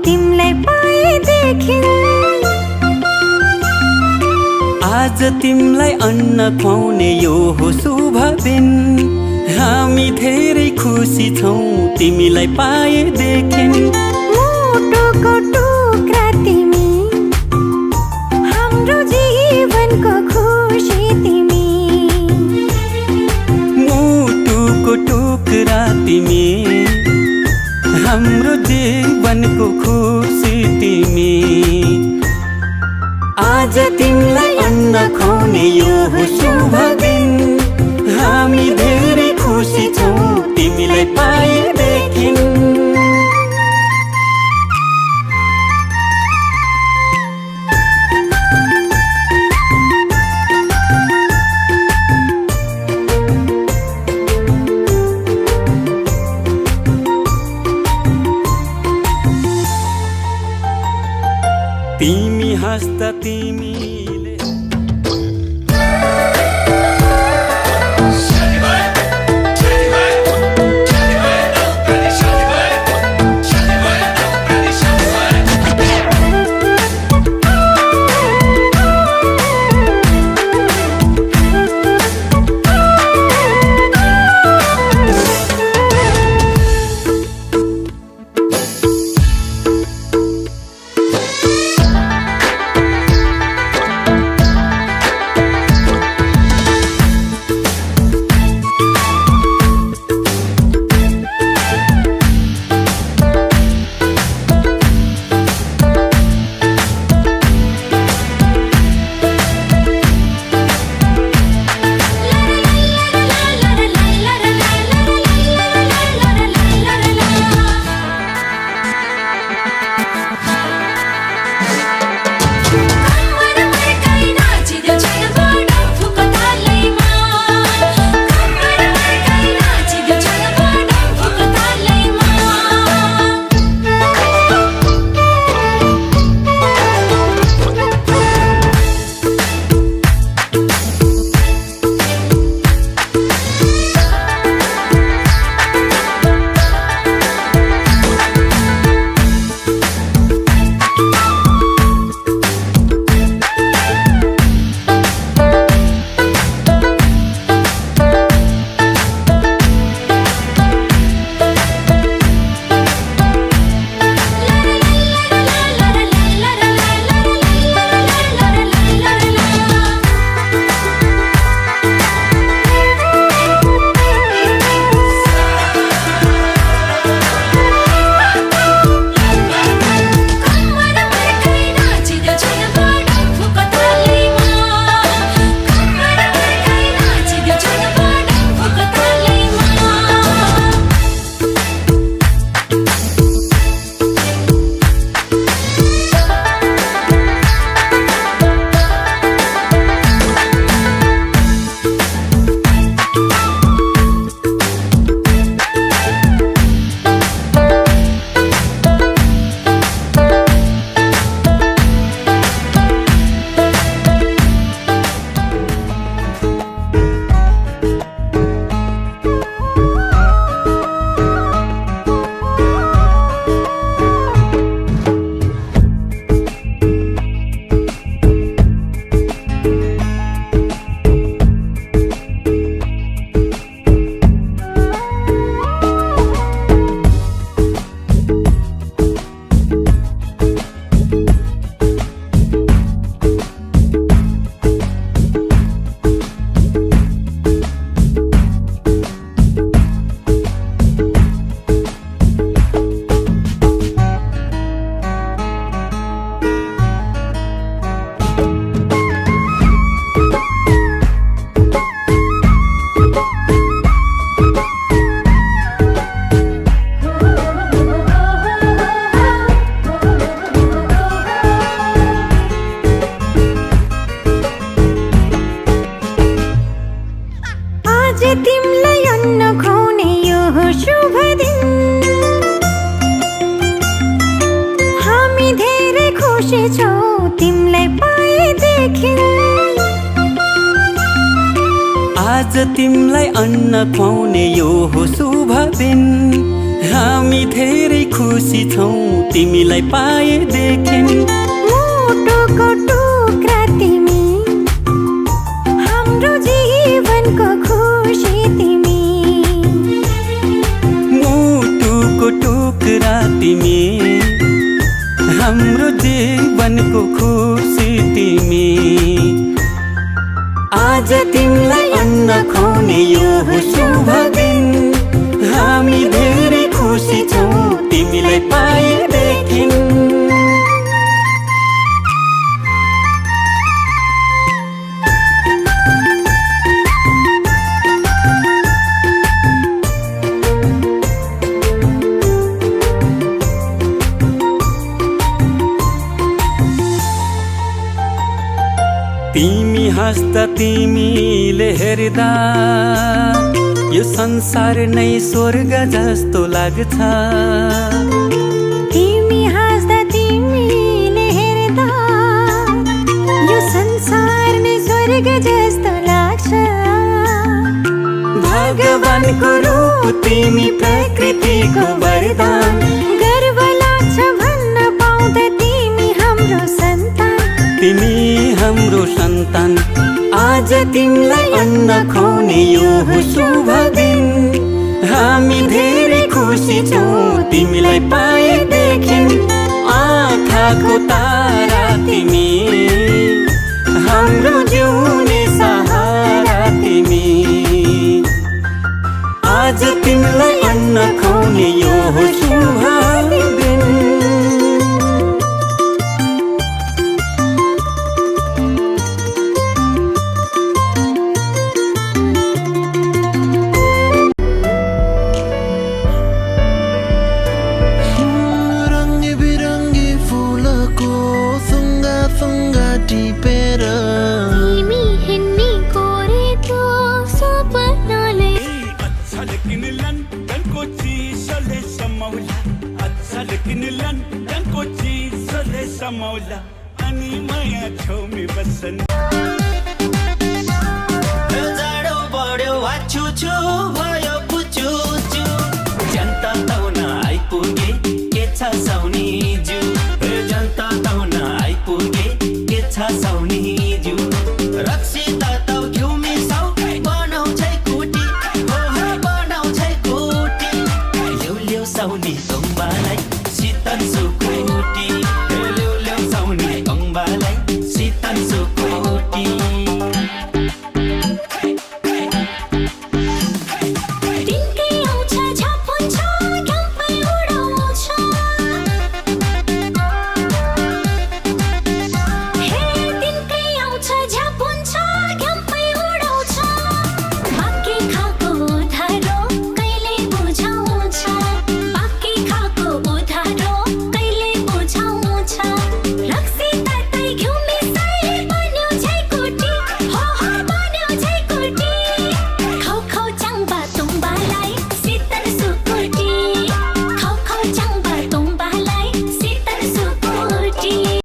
तिमलाई पाएदेखि। आज तिमलाई अन्न खुवाउने यो हो शुभ दिन। हामी धेरै खुसी छौँ तिमीलाई पाएदेखि। मुटुको टुक्रा तिमी, हाम्रो जीवनको खुसी तिमी। मुटुको टुक्रा तिमी, हाम्रो जीवनको खुसी तिमी। आज तिमीलाई अन्न खुवाउने यो हो शुभ दिन। हामी धेरै खुसी छौँ तिमीलाई पाएदेखि। तिमी हाँस्दा तिमीले तिमलाई अन्न खुवाउने यो हो शुभ दिन। हामी धेरै खुसी छौँ तिमलाई पाएदेखि। आज तिमलाई अन्न खुवाउने यो हो शुभ दिन। हामी धेरै खुसी छौँ तिमीलाई पाएदेखि मुटुको टुक्रा तिमी हाम्रो जीवनको खुसी तिमी मुटुको टुक्रा तिमी हाम्रो जीवनको खुसी तिमी आज तिमीलाई अन्न खुवाउने यो शुभ दिन हामी धेरै खुसी छौँ तिमीलाई पाएदेखि तिमी हाँस्दा तिमीले हेर्दा यो संसार नै स्वर्ग जस्तो लाग्छ तिमी हाँस्दा तिमीले हेर्दा यो संसार नै स्वर्ग जस्तो लाग्छ भगवानको रूप तिमी प्रकृतिको वरदान गर्व लाग्छ भन्न पाउँदा तिमी हाम्रो सन्तान तिमी हाम्रो सन्तान आज तिमीलाई अन्न खुवाउने यो शुभ दिन हामी धेरै खुसी छौँ तिमीलाई पाएदेखि आँखाको तारा तिमी हाम्रो जिउने सहारा तिमी आज तिमीलाई अन्न खुवाउने यो शुभ दिन मौला अनि माया छेउमै बस्छन् जाडो बढ्यो वाछु छु भयो पुचुचु जनता ताउन आइपुगे के छ साउनी जु जनता ताउन आइपुगे के छ साउनी जु रक्सिता ताउ घिउमे साउ बनाउँछ कुटी हो बनाउँछ कुटी ल्याउ ल्याउ साउनी तुम्बालाई शीतल सुकुटी